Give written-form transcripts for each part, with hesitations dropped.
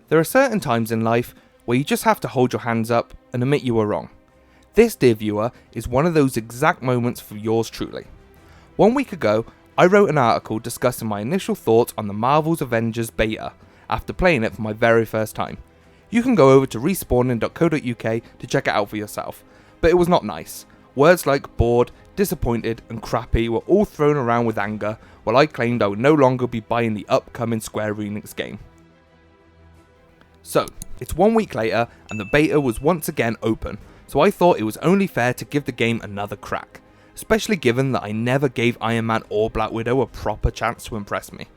There are certain times in life where you just have to hold your hands up and admit you were wrong. This, dear viewer, is one of those exact moments for yours truly. 1 week ago, I wrote an article discussing my initial thoughts on the Marvel's Avengers beta after playing it for my very first time. You can go over to respawning.co.uk to check it out for yourself, but it was not nice. Words like bored, disappointed and crappy were all thrown around with anger while I claimed I would no longer be buying the upcoming Square Enix game. So, it's 1 week later and the beta was once again open, so I thought it was only fair to give the game another crack, especially given that I never gave Iron Man or Black Widow a proper chance to impress me.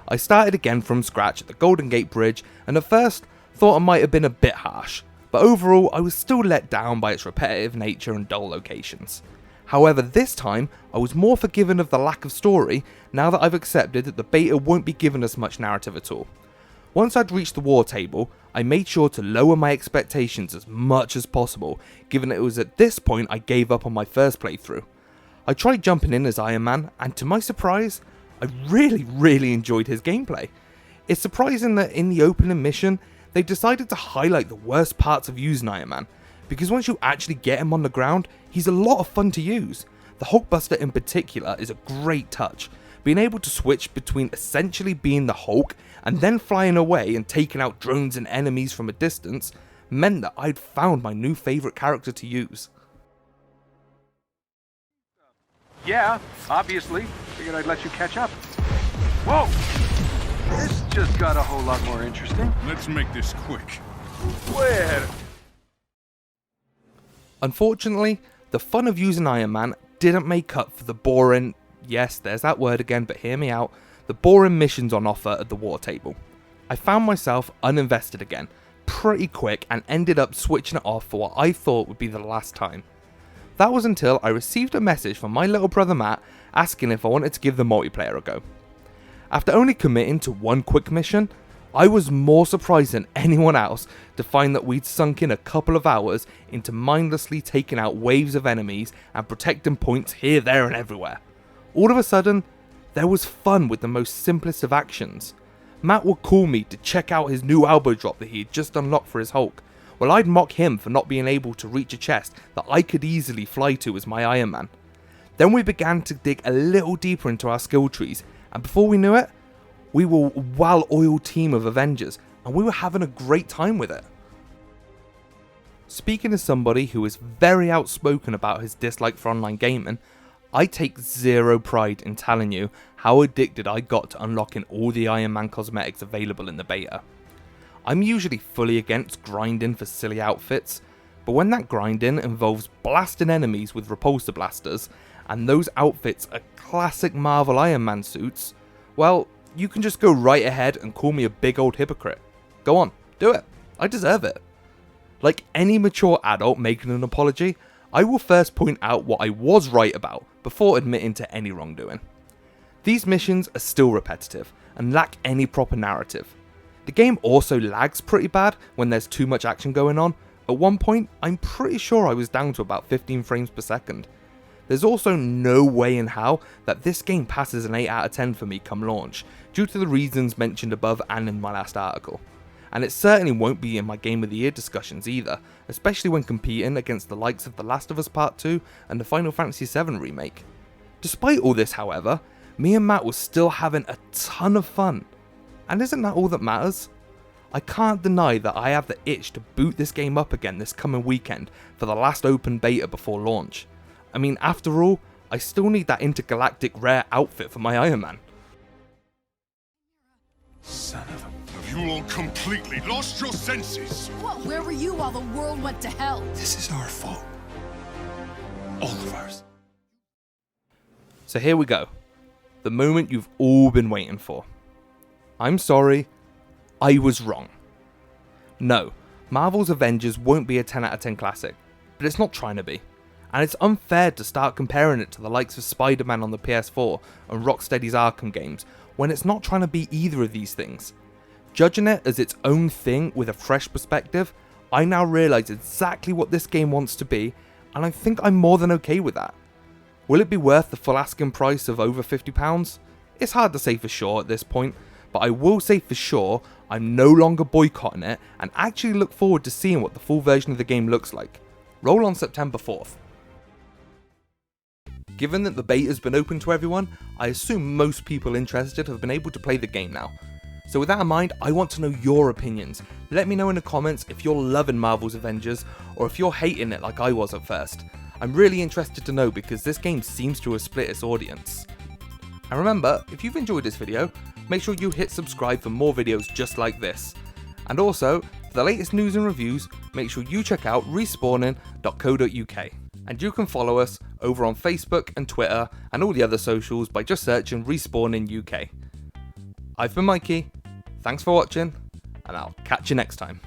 I started again from scratch at the Golden Gate Bridge and at first thought I might have been a bit harsh, but overall I was still let down by its repetitive nature and dull locations. However, this time I was more forgiving of the lack of story now that I've accepted that the beta won't be giving us much narrative at all. Once I'd reached the war table, I made sure to lower my expectations as much as possible, given that it was at this point I gave up on my first playthrough. I tried jumping in as Iron Man, and to my surprise, I really enjoyed his gameplay. It's surprising that in the opening mission, they decided to highlight the worst parts of using Iron Man, because once you actually get him on the ground, he's a lot of fun to use. The Hulkbuster in particular is a great touch. Being able to switch between essentially being the Hulk and then flying away and taking out drones and enemies from a distance meant that I'd found my new favourite character to use. Yeah, obviously. Figured I'd let you catch up. Whoa! This just got a whole lot more interesting. Let's make this quick. Where? Unfortunately, the fun of using Iron Man didn't make up for the boring, yes, there's that word again, but hear me out, the boring missions on offer at the war table. I found myself uninvested again, pretty quick, and ended up switching it off for what I thought would be the last time. That was until I received a message from my little brother Matt asking if I wanted to give the multiplayer a go. After only committing to one quick mission, I was more surprised than anyone else to find that we'd sunk in a couple of hours into mindlessly taking out waves of enemies and protecting points here, there and everywhere. All of a sudden, there was fun with the most simplest of actions. Matt would call me to check out his new elbow drop that he had just unlocked for his Hulk, while I'd mock him for not being able to reach a chest that I could easily fly to as my Iron Man. Then we began to dig a little deeper into our skill trees, and before we knew it, we were a well-oiled team of Avengers, and we were having a great time with it. Speaking as somebody who is very outspoken about his dislike for online gaming, I take zero pride in telling you how addicted I got to unlocking all the Iron Man cosmetics available in the beta. I'm usually fully against grinding for silly outfits, but when that grinding involves blasting enemies with repulsor blasters, and those outfits are classic Marvel Iron Man suits, well, you can just go right ahead and call me a big old hypocrite. Go on, do it. I deserve it. Like any mature adult making an apology, I will first point out what I was right about before admitting to any wrongdoing. These missions are still repetitive and lack any proper narrative. The game also lags pretty bad when there's too much action going on. At one point, I'm pretty sure I was down to about 15 frames per second. There's also no way in how that this game passes an 8 out of 10 for me come launch, due to the reasons mentioned above and in my last article. And it certainly won't be in my Game of the Year discussions either, especially when competing against the likes of The Last of Us Part 2 and the Final Fantasy VII Remake. Despite all this, however, me and Matt were still having a ton of fun. And isn't that all that matters? I can't deny that I have the itch to boot this game up again this coming weekend for the last open beta before launch. I mean, after all, I still need that intergalactic rare outfit for my Iron Man. Son of a... Have you all completely lost your senses? What? Where were you while the world went to hell? This is our fault. All of ours. So here we go. The moment you've all been waiting for. I'm sorry, I was wrong. No, Marvel's Avengers won't be a 10 out of 10 classic, but it's not trying to be. And it's unfair to start comparing it to the likes of Spider-Man on the PS4 and Rocksteady's Arkham games when it's not trying to be either of these things. Judging it as its own thing with a fresh perspective, I now realise exactly what this game wants to be, and I think I'm more than okay with that. Will it be worth the full asking price of over £50? It's hard to say for sure at this point, but I will say for sure I'm no longer boycotting it and actually look forward to seeing what the full version of the game looks like. Roll on September 4th. Given that the beta's been open to everyone, I assume most people interested have been able to play the game now. So with that in mind, I want to know your opinions. Let me know in the comments if you're loving Marvel's Avengers or if you're hating it like I was at first. I'm really interested to know because this game seems to have split its audience. And remember, if you've enjoyed this video, make sure you hit subscribe for more videos just like this. And also, for the latest news and reviews, make sure you check out respawning.co.uk. And you can follow us over on Facebook and Twitter and all the other socials by just searching Respawning UK. I've been Mikey, thanks for watching, and I'll catch you next time.